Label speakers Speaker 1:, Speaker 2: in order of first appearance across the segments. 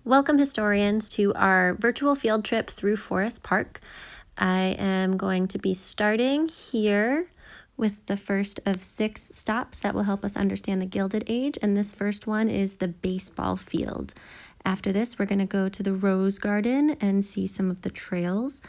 Speaker 1: Welcome, historians, to our virtual field trip through Forest Park. I am going to be starting here with the first of 6 stops that will help us understand the Gilded Age, and this first one is the baseball field. After this, we're going to go to the Rose Garden and see some of the trails,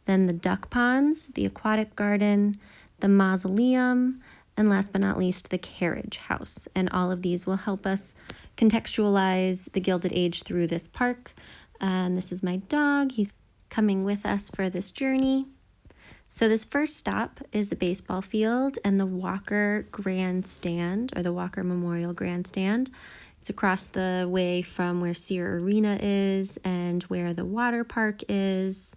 Speaker 1: then the duck ponds, the aquatic garden, the mausoleum, and last but not least, the carriage house. And all of these will help us contextualize the Gilded Age through this park. And this is my dog. He's coming with us for this journey. So this first stop is the baseball field and the Walker Grandstand, or the Walker Memorial Grandstand. It's across the way from where Sear Arena is and where the water park is.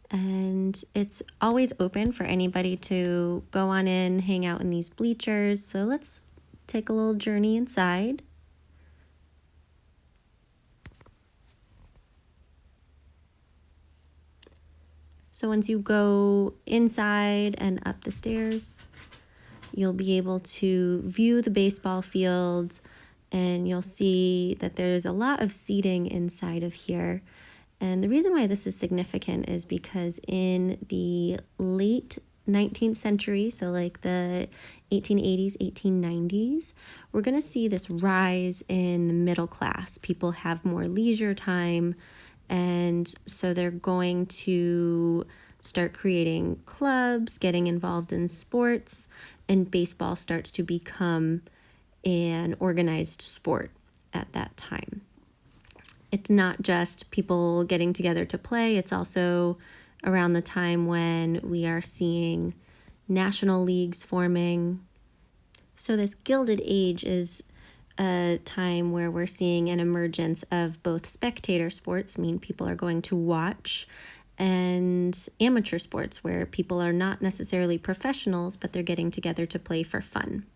Speaker 1: And it's always open for anybody to go on in, hang out in these bleachers. So let's take a little journey inside. So once you go inside and up the stairs, you'll be able to view the baseball field, and you'll see that there's a lot of seating inside of here. And the reason why this is significant is because in the late 19th century, so like the 1880s, 1890s, we're going to see this rise in the middle class. People have more leisure time, and so they're going to start creating clubs, getting involved in sports, and baseball starts to become an organized sport at that time. It's not just people getting together to play, it's also around the time when we are seeing national leagues forming. So this Gilded Age is a time where we're seeing an emergence of both spectator sports, meaning people are going to watch, and amateur sports, where people are not necessarily professionals, but they're getting together to play for fun.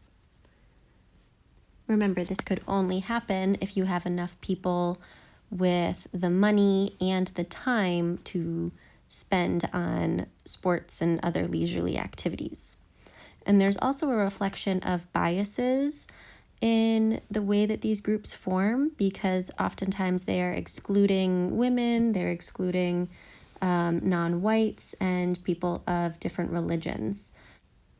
Speaker 1: Remember, this could only happen if you have enough people with the money and the time to spend on sports and other leisurely activities. And there's also a reflection of biases in the way that these groups form, because oftentimes they are excluding women, they're excluding non-whites and people of different religions.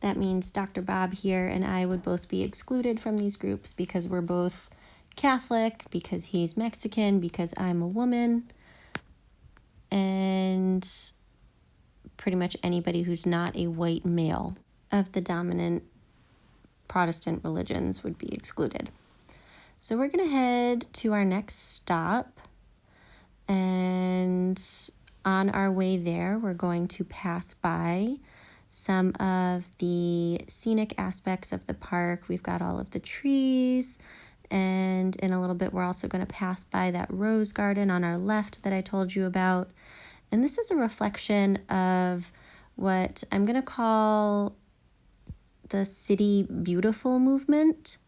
Speaker 1: That means Dr. Bob here and I would both be excluded from these groups because we're both Catholic, because he's Mexican, because I'm a woman, and pretty much anybody who's not a white male of the dominant Protestant religions would be excluded. So we're going to head to our next stop, and on our way there, we're going to pass by some of the scenic aspects of the park. We've got all of the trees, and in a little bit, we're also going to pass by that rose garden on our left that I told you about. And this is a reflection of what I'm going to call the City Beautiful movement.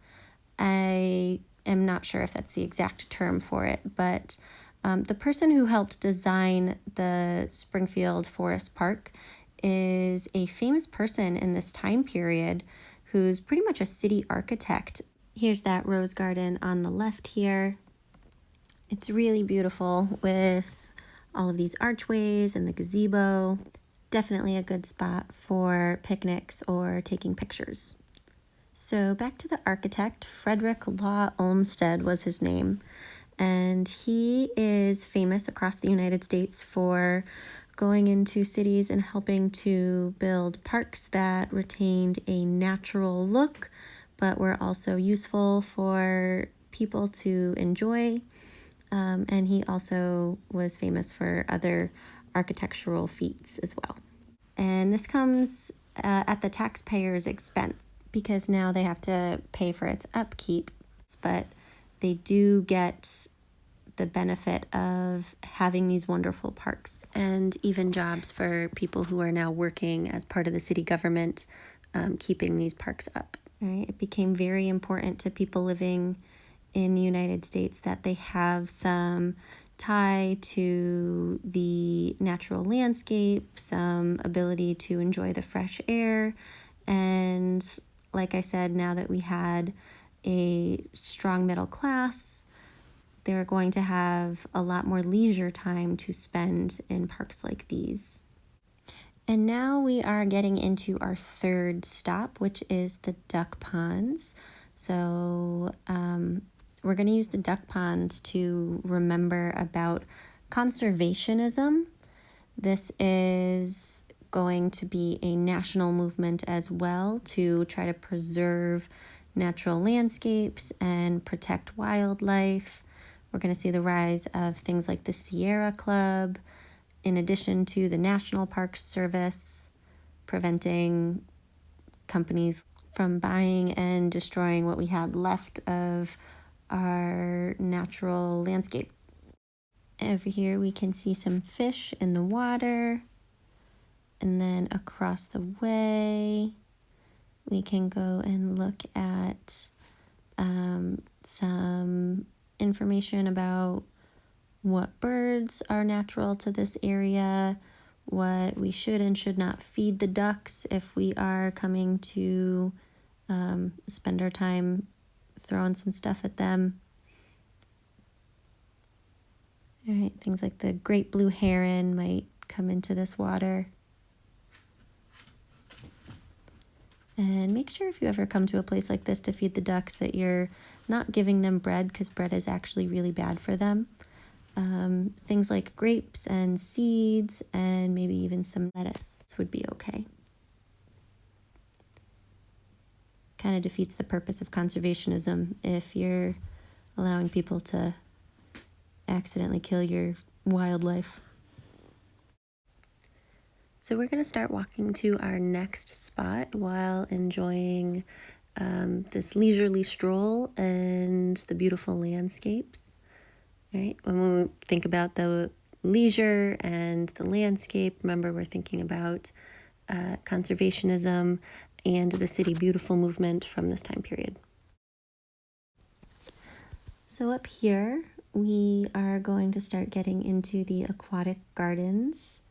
Speaker 1: I am not sure if that's the exact term for it, but the person who helped design the Springfield Forest Park is a famous person in this time period who's pretty much a city architect. Here's that rose garden on the left here. It's really beautiful with all of these archways and the gazebo. Definitely a good spot for picnics or taking pictures. So back to the architect. Frederick Law Olmsted was his name. And he is famous across the United States for going into cities and helping to build parks that retained a natural look, but were also useful for people to enjoy. And he also was famous for other architectural feats as well. And this comes at the taxpayer's expense because now they have to pay for its upkeep, but they do get the benefit of having these wonderful parks and even jobs for people who are now working as part of the city government, keeping these parks up. Right? It became very important to people living in the United States that they have some tie to the natural landscape, some ability to enjoy the fresh air. And like I said, now that we had a strong middle class, they're going to have a lot more leisure time to spend in parks like these. And now we are getting into our third stop, which is the duck ponds. So we're going to use the duck ponds to remember about conservationism. This is going to be a national movement as well to try to preserve natural landscapes and protect wildlife. We're going to see the rise of things like the Sierra Club, in addition to the National Park Service, preventing companies from buying and destroying what we had left of our natural landscape. Over here we can see some fish in the water, and then across the way we can go and look at some information about what birds are natural to this area, what we should and should not feed the ducks if we are coming to spend our time throwing some stuff at them. All right, things like the great blue heron might come into this water. And make sure if you ever come to a place like this to feed the ducks that you're not giving them bread, because bread is actually really bad for them. Things like grapes and seeds and maybe even some lettuce would be okay. Kind of defeats the purpose of conservationism if you're allowing people to accidentally kill your wildlife. So we're going to start walking to our next spot while enjoying this leisurely stroll and the beautiful landscapes. Right? When we think about the leisure and the landscape, remember we're thinking about conservationism and the City Beautiful movement from this time period. So up here, we are going to start getting into the aquatic gardens.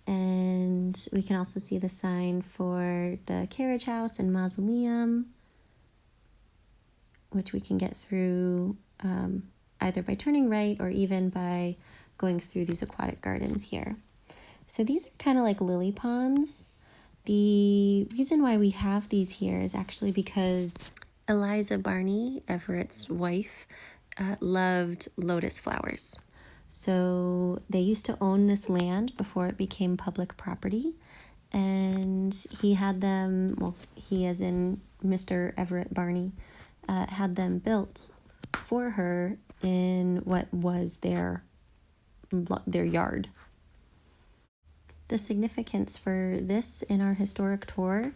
Speaker 1: And we can also see the sign for the carriage house and mausoleum, which we can get through either by turning right or even by going through these aquatic gardens here. So these are kind of like lily ponds. The reason why we have these here is actually because Eliza Barney, Everett's wife, loved lotus flowers. So they used to own this land before it became public property, and he had them, well, he as in Mr. Everett Barney, had them built for her in what was their yard. The significance for this in our historic tour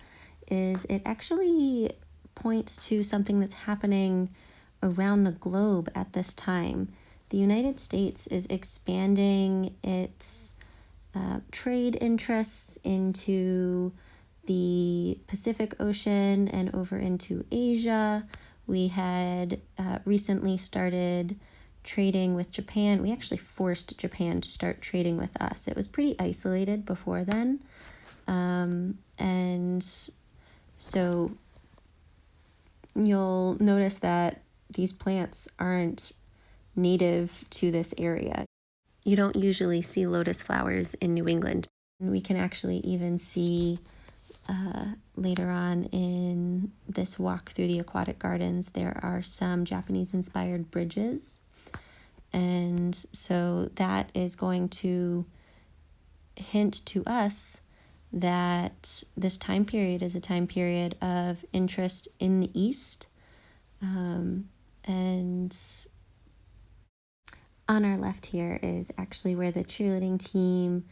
Speaker 1: is it actually points to something that's happening around the globe at this time. The United States is expanding its trade interests into the Pacific Ocean and over into Asia. We had recently started trading with Japan. We actually forced Japan to start trading with us. It was pretty isolated before then. And so you'll notice that these plants aren't native to this area. You don't usually see lotus flowers in New England. And we can actually even see later on in this walk through the aquatic gardens, there are some Japanese-inspired bridges. And so that is going to hint to us that this time period is a time period of interest in the East. And on our left here is actually where the cheerleading team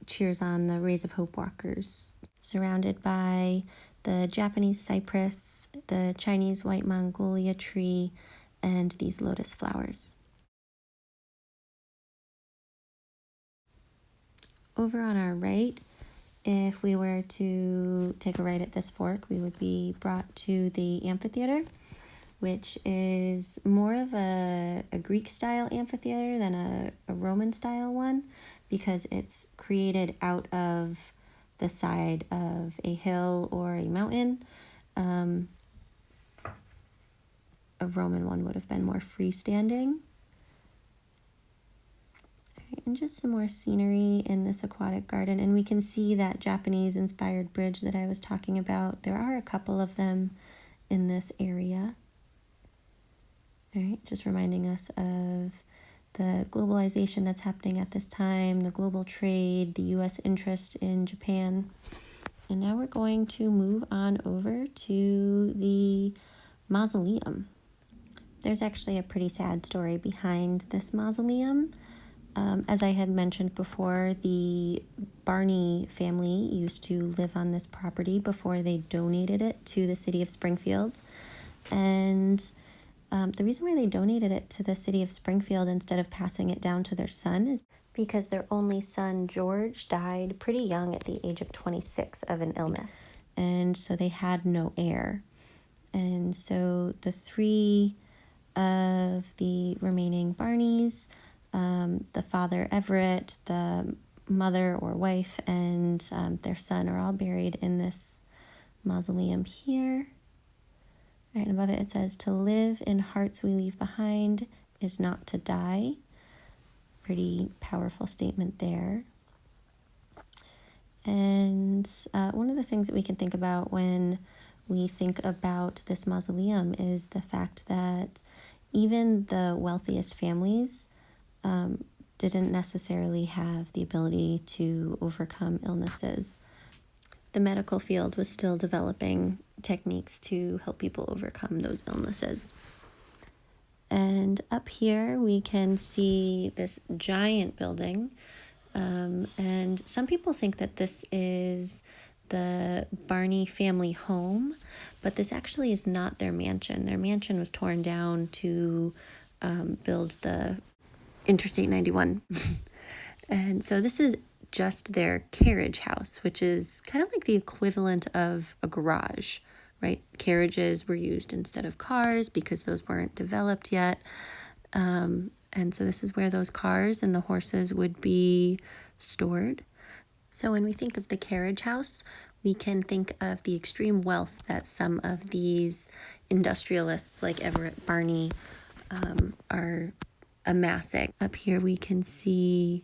Speaker 1: cheers on the Rays of Hope walkers, surrounded by the Japanese cypress, the Chinese white Mongolia tree, and these lotus flowers. Over on our right, if we were to take a right at this fork, we would be brought to the amphitheater, which is more of a Greek-style amphitheater than a Roman-style one, because it's created out of the side of a hill or a mountain. A Roman one would have been more freestanding. And just some more scenery in this aquatic garden. And we can see that Japanese-inspired bridge that I was talking about. There are a couple of them in this area. All right, just reminding us of the globalization that's happening at this time, the global trade, the U.S. interest in Japan. And now we're going to move on over to the mausoleum. There's actually a pretty sad story behind this mausoleum. As I had mentioned before, the Barney family used to live on this property before they donated it to the city of Springfield. And the reason why they donated it to the city of Springfield instead of passing it down to their son is because their only son, George, died pretty young at the age of 26 of an illness. And so they had no heir. And so the three of the remaining Barneys, the father Everett, the mother or wife, and their son are all buried in this mausoleum here. Right above it, it says, "To live in hearts we leave behind is not to die." Pretty powerful statement there. And one of the things that we can think about when we think about this mausoleum is the fact that even the wealthiest families didn't necessarily have the ability to overcome illnesses. The medical field was still developing techniques to help people overcome those illnesses. And up here we can see this giant building. And some people think that this is the Barney family home, but this actually is not their mansion. Their mansion was torn down to build the Interstate 91. And so this is just their carriage house, which is kind of like the equivalent of a garage, right? Carriages were used instead of cars because those weren't developed yet. And so this is where those cars and the horses would be stored. So when we think of the carriage house, we can think of the extreme wealth that some of these industrialists like Everett Barney are amassing. Up here we can see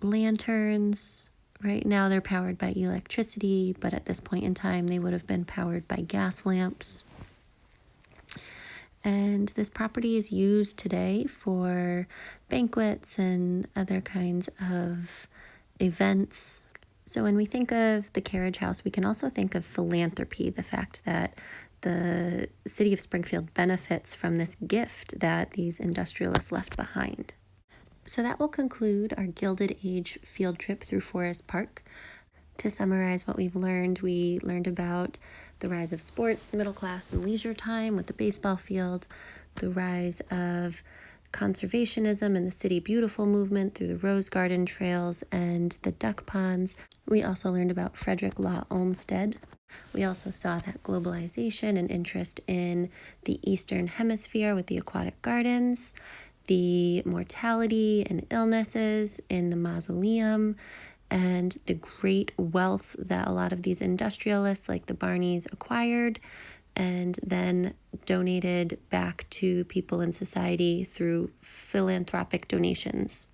Speaker 1: lanterns. Right now they're powered by electricity, but at this point in time they would have been powered by gas lamps. And this property is used today for banquets and other kinds of events. So when we think of the carriage house, we can also think of philanthropy, the fact that the city of Springfield benefits from this gift that these industrialists left behind. So that will conclude our Gilded Age field trip through Forest Park. To summarize what we've learned, we learned about the rise of sports, middle class, and leisure time with the baseball field, the rise of conservationism and the City Beautiful movement through the Rose Garden trails and the duck ponds. We also learned about Frederick Law Olmsted. We also saw that globalization and interest in the Eastern Hemisphere with the aquatic gardens, the mortality and illnesses in the mausoleum, and the great wealth that a lot of these industrialists like the Barneys acquired and then donated back to people in society through philanthropic donations.